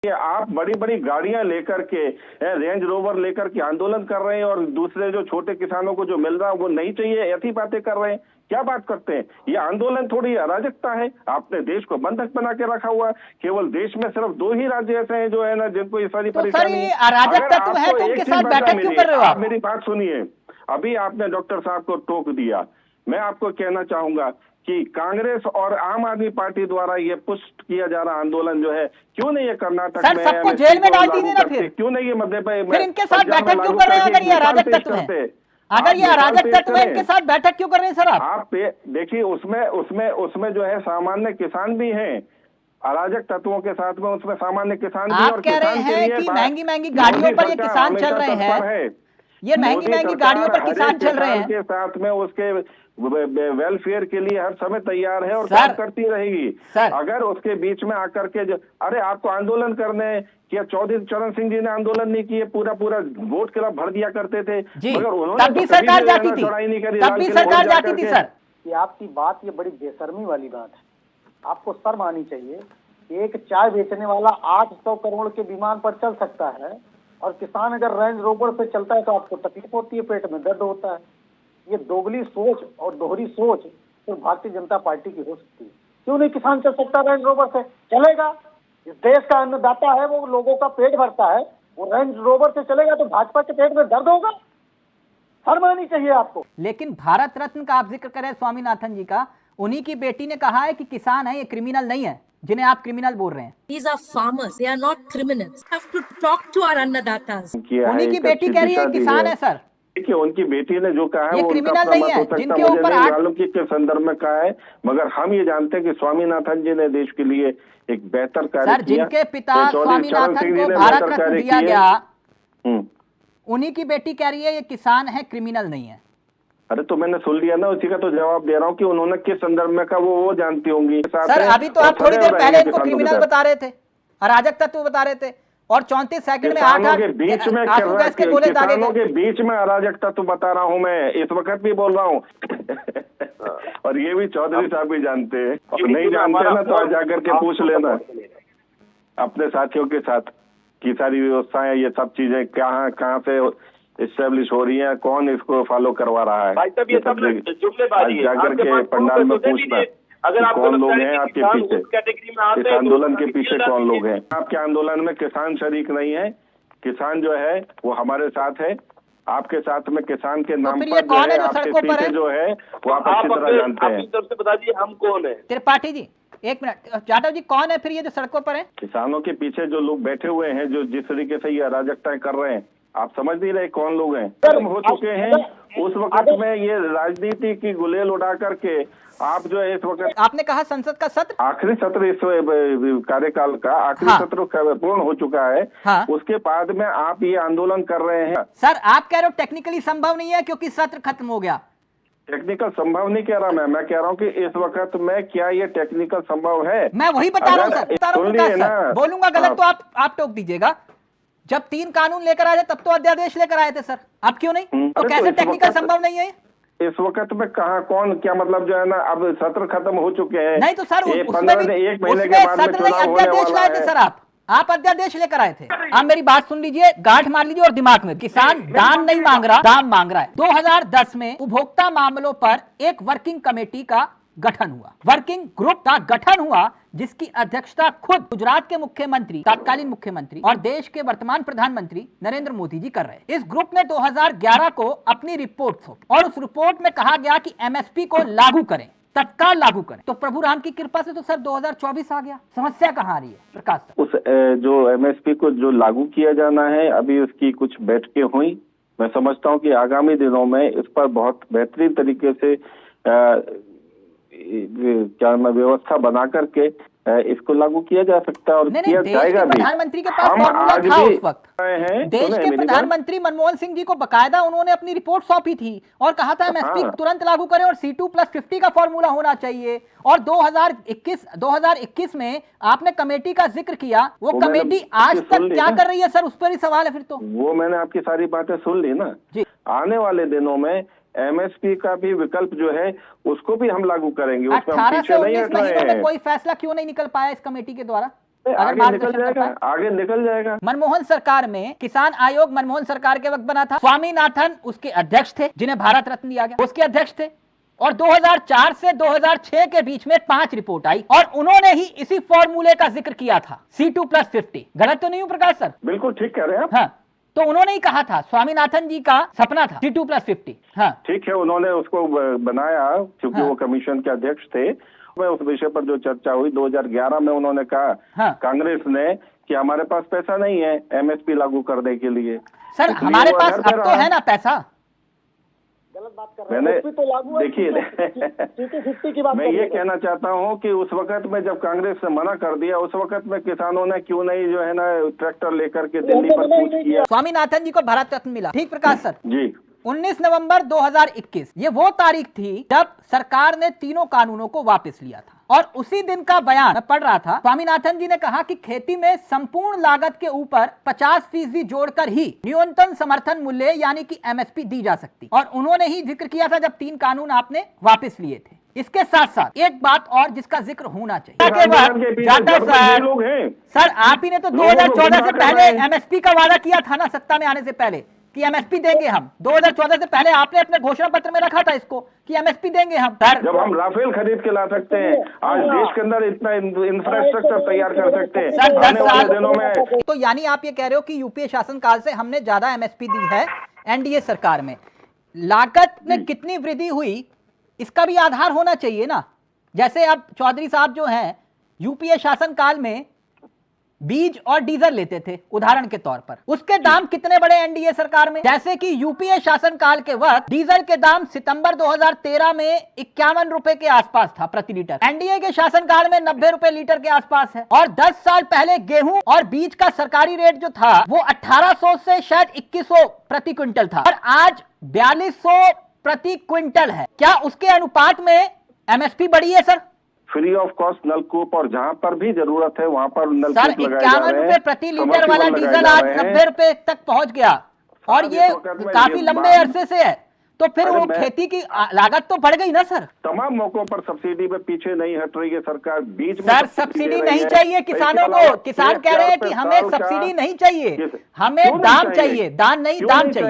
कि आप बड़ी बड़ी गाड़ियां लेकर के रेंज रोवर लेकर के आंदोलन कर रहे हैं और दूसरे जो छोटे किसानों को जो मिल रहा है वो नहीं चाहिए, ऐसी बातें कर रहे हैं। क्या बात करते हैं? ये आंदोलन थोड़ी अराजकता है। आपने देश को बंधक बना के रखा हुआ है। केवल देश में सिर्फ 2 ही राज्य ऐसे हैं जो है ना जिनको ये सारी परेशानी है। अराजक तत्व है तो उनके साथ बैठक क्यों कर रहे हो आप? मेरी बात सुनिए, अभी आपने डॉक्टर साहब को टोक दिया। मैं आपको कहना चाहूंगा कि कांग्रेस और आम आदमी पार्टी द्वारा ये पुष्ट किया जा रहा आंदोलन जो है, क्यों नहीं ये कर्नाटक में सबको जेल में डाल दीजिए ना, फिर क्यों नहीं ये मध्य प्रदेश फिर इनके साथ बैठक क्यों कर रहे हैं? अगर ये अराजक तत्व है, अगर ये अराजक तत्व है, इनके साथ बैठक क्यों कर रहे हैं सर आप देखिए, उसमें जो है सामान्य किसान भी हैं। अराजक तत्वों के साथ में उसमें सामान्य किसान भी। आप कह रहे हैं कि महंगी महंगी गाड़ियों पर ये किसान चल रहे हैं, ये महंगी महंगी गाड़ियों पर किसान चल रहे हैं के साथ में उसके वेलफेयर के लिए हर समय तैयार है और काम करती रहेगी। अगर उसके बीच में आकर के अरे आपको आंदोलन करने क्या चौधरी चरण सिंह जी ने आंदोलन नहीं किए? पूरा वोट क्लब भर दिया करते थे, मगर उन्होंने तब भी सरकार जाती थी, तब भी सरकार जाती थी सर। ये आपकी बात ये बड़ी बेशर्मी वाली बात है। आपको शर्म आनी चाहिए। एक चाय बेचने वाला 800 करोड़ के विमान पर चल सकता है और किसान अगर रेंज रोवर से चलता है तो आपको तकलीफ होती है, पेट में दर्द होता है। ये दोगली सोच और दोहरी सोच तो भारतीय जनता पार्टी की हो सकती है। क्यों नहीं किसान चल सकता रेंज रोवर से? चलेगा। इस देश का अन्नदाता है, वो लोगों का पेट भरता है, वो रेंज रोवर से चलेगा तो भाजपा के पेट में दर्द होगा? शर्म आनी चाहिए आपको। लेकिन भारत रत्न का आप जिक्र करें स्वामीनाथन जी का, उन्हीं की बेटी ने कहा है कि किसान है, ये क्रिमिनल नहीं है जिन्हें आप क्रिमिनल बोल रहे हैं। These are farmers, they are not criminals. We have to talk to our अन्नदाताs. उन्हीं की बेटी कह रही है किसान है सर। देखिए, उनकी बेटी ने जो कहा है ये वो क्रिमिनल नहीं है, जिनके ऊपर मालूम के संदर्भ में कहा है, मगर हम ये जानते हैं कि स्वामीनाथन जी ने देश के लिए एक बेहतर कार्य सर, जिनके पिता स्वामीनाथन को भारत रत्न दिया गया, उन्हीं की बेटी कह रही है ये किसान है, क्रिमिनल नहीं है। अरे तो मैंने सुन लिया ना, उसी का तो जवाब दे रहा हूँ कि उन्होंने किस संदर्भ में कहा वो जानती होंगी। सर अभी तो आप थोड़ी देर पहले इनको क्रिमिनल बता रहे थे, अराजक तत्व बता रहे थे, और 34 सेकंड में 8 के बीच में किसानों के बीच में अराजक तत्व बता रहा हूँ मैं, इस वक्त भी बोल रहा हूँ। और ये भी चौधरी साहब भी जानते हैं, और नहीं जानते ना तो आज जाकर के पूछ लेना अपने साथियों के साथ की सारी व्यवस्थाएं, ये सब चीजें कहाँ से एस्टेब्लिश हो रही है, कौन इसको फॉलो करवा रहा है। भाई साहब, ये सब जुमलेबाजी है। जाकर के पंडाल में पूछना अगर आप कौन लोग हैं आपके पीछे, कैटेगरी में आते इस आंदोलन के पीछे कौन लोग हैं। आपके आंदोलन में किसान शरीक नहीं है, किसान जो है वो हमारे साथ है। आपके साथ में किसान के नाम पर कौन है जो सड़कों पर है, जो है वो आप अच्छी तरह जानते हैं। तरफ से बता दीजिए हम कौन है। त्रिपाठी जी एक मिनट, जाटव जी कौन है फिर ये जो सड़कों पर है? किसानों के पीछे जो लोग बैठे हुए हैं, जो जिस तरीके से ये अराजकताएं कर रहे हैं, आप समझ नहीं रहे कौन लोग हैं। खत्म हो चुके हैं उस वक्त में ये राजनीति की गुलेल उड़ा करके आप जो है इस वक्त। आपने कहा संसद का सत्र, आखिरी सत्र इस कार्यकाल का आखिरी सत्र पूर्ण हो चुका है। उसके बाद में आप ये आंदोलन कर रहे हैं। सर आप कह रहे हो टेक्निकली संभव नहीं है क्योंकि सत्र खत्म हो गया। टेक्निकल संभव नहीं कह रहा मैं कह रहा हूँ कि इस वक्त में क्या ये टेक्निकल संभव है। मैं वही बता रहा हूँ सर, बोलूंगा गलत तो आप टोक दीजिएगा। जब 3 कानून लेकर आए थे तब तो अध्यादेश लेकर आए थे सर, अब क्यों नहीं? तो कैसे टेक्निकल संभव नहीं है? इस वक्त में कहाँ कौन क्या मतलब जो है ना, अब सत्र खत्म हो चुके हैं। नहीं तो सर एक महीने के बाद अध्यादेश लाए थे सर, आप अध्यादेश लेकर आए थे। आप मेरी बात सुन लीजिए, गांठ मार लीजिए और दिमाग में, किसान दान नहीं मांग रहा, दाम मांग रहा है। 2010 में उपभोक्ता मामलों पर एक वर्किंग कमेटी का गठन हुआ, वर्किंग ग्रुप का गठन हुआ, जिसकी अध्यक्षता खुद गुजरात के मुख्यमंत्री, तत्कालीन मुख्यमंत्री और देश के वर्तमान प्रधानमंत्री नरेंद्र मोदी जी कर रहे हैं। इस ग्रुप ने 2011 को अपनी रिपोर्ट सौंपी और उस रिपोर्ट में कहा गया कि एमएसपी को लागू करें, तत्काल लागू करें। तो प्रभु राम की कृपा से तो सर 2024 आ गया। समस्या कहाँ आ रही है प्रकाश सर? उस जो एमएसपी को जो लागू किया जाना है, अभी उसकी कुछ बैठकें हुई। मैं समझता हूँ कि आगामी दिनों में इस पर बहुत बेहतरीन तरीके से क्या व्यवस्था बना करके इसको लागू किया जा सकता है और किया जाएगा भी। प्रधानमंत्री के पास फॉर्मूला था उस वक्त। देश के प्रधानमंत्री मनमोहन सिंह जी को बकायदा उन्होंने अपनी रिपोर्ट सौंपी थी और कहा था एमएसपी तुरंत लागू करें और C2+50 का फॉर्मूला होना चाहिए। और 2021 में आपने कमेटी का जिक्र किया, वो कमेटी आज तक क्या कर रही है सर? उस पर ही सवाल है फिर तो। वो मैंने आपकी सारी बातें सुन ली ना जी। आने वाले दिनों में एमएसपी का भी विकल्प जो है उसको भी हम लागू करेंगे। 18 से 19 महीनों में कोई फैसला क्यों नहीं निकल पाया इस कमेटी के द्वारा? अगर आगे निकल मार्गदर्शन कर जाएगा, पाए। आगे निकल जाएगा। मनमोहन सरकार में किसान आयोग मनमोहन सरकार के वक्त बना था, स्वामीनाथन उसके अध्यक्ष थे, जिन्हें भारत रत्न दिया गया, उसके अध्यक्ष थे। और 2004 से 2006 के बीच में 5 रिपोर्ट आई और उन्होंने ही इसी फॉर्मूले का जिक्र किया था, C2+50। गलत तो नहीं हूं प्रकाश सर? बिल्कुल ठीक कह रहे हैं आप। हाँ, तो उन्होंने ही कहा था, स्वामीनाथन जी का सपना था C2+50। हाँ, ठीक है, उन्होंने उसको बनाया क्योंकि हाँ। वो कमीशन के अध्यक्ष थे। उस विषय पर जो चर्चा हुई 2011 में, उन्होंने कहा हाँ। कांग्रेस ने कि हमारे पास पैसा नहीं है MSP लागू करने के लिए। सर इसलिए हमारे वो पास अधर पे अब तो रहा। है ना पैसा। गलत बात कर रहे मैंने हैं। तो लागू है, देखिए C250 की बात मैं कर ये रहे हैं। कहना चाहता हूँ कि उस वक्त में जब कांग्रेस ने मना कर दिया, उस वक्त में किसानों ने क्यों नहीं जो है ना ट्रैक्टर लेकर के दिल्ली पर कूच किया। स्वामीनाथन जी को भारत रत्न मिला, ठीक प्रकाश सर? जी 19 नवंबर 2021 ये वो तारीख थी जब सरकार ने तीनों कानूनों को वापस लिया था। और उसी दिन का बयान मैं पढ़ रहा था, स्वामीनाथन जी ने कहा कि खेती में संपूर्ण लागत के ऊपर 50% जोड़कर ही न्यूनतम समर्थन मूल्य यानी कि MSP दी जा सकती। और उन्होंने ही जिक्र किया था जब 3 कानून आपने वापस लिए थे। इसके साथ साथ एक बात और जिसका जिक्र होना चाहिए के बाद जाता सर, लोग हैं। सर आप ही ने तो 2014 से पहले MSP का वादा किया था ना, सत्ता में आने से पहले कि MSP देंगे हम। 2014 से पहले आपने अपने घोषणा पत्र में रखा था इसको कि MSP देंगे हम। सर जब हम राफेल खरीद के ला सकते हैं, आज देश के अंदर इतना इंफ्रास्ट्रक्चर तैयार कर सकते हैं, सर 10 आने वाले साल दिनों में। तो यानी आप ये कह रहे हो कि यूपीए शासनकाल से हमने ज्यादा MSP दी है NDA सरकार में। लागत में कितनी वृद्धि हुई इसका भी आधार होना चाहिए ना। जैसे अब चौधरी साहब जो हैं यूपीए शासनकाल में बीज और डीजल लेते थे उदाहरण के तौर पर, उसके दाम कितने बड़े एनडीए सरकार में। जैसे कि यूपीए शासनकाल के वक्त डीजल के दाम सितंबर 2013 में 51 रुपए के आसपास था प्रति लीटर, एनडीए के शासनकाल में 90 रुपए लीटर के आसपास है। और 10 साल पहले गेहूं और बीज का सरकारी रेट जो था वो 1800 से शायद 2100 प्रति क्विंटल था और आज 4200 प्रति क्विंटल है। क्या उसके अनुपात में एमएसपी बढ़ी है सर? फ्री ऑफ कॉस्ट नलकूप, और जहां पर भी जरूरत है वहां पर सर नलकूप लगाए जा 51 रहे रुपए हैं, प्रति लीटर वाला डीजल आज 90 रुपए तक पहुंच गया और ये काफी लंबे अरसे से है। तो फिर वो खेती की लागत तो बढ़ गई ना सर। तमाम मौकों पर सब्सिडी पे पीछे नहीं हट रही है सरकार। बीच में सर सब्सिडी नहीं चाहिए किसानों को। किसान कह रहे हैं कि हमें सब्सिडी नहीं चाहिए, हमें दाम चाहिए, दान नहीं दाम चाहिए।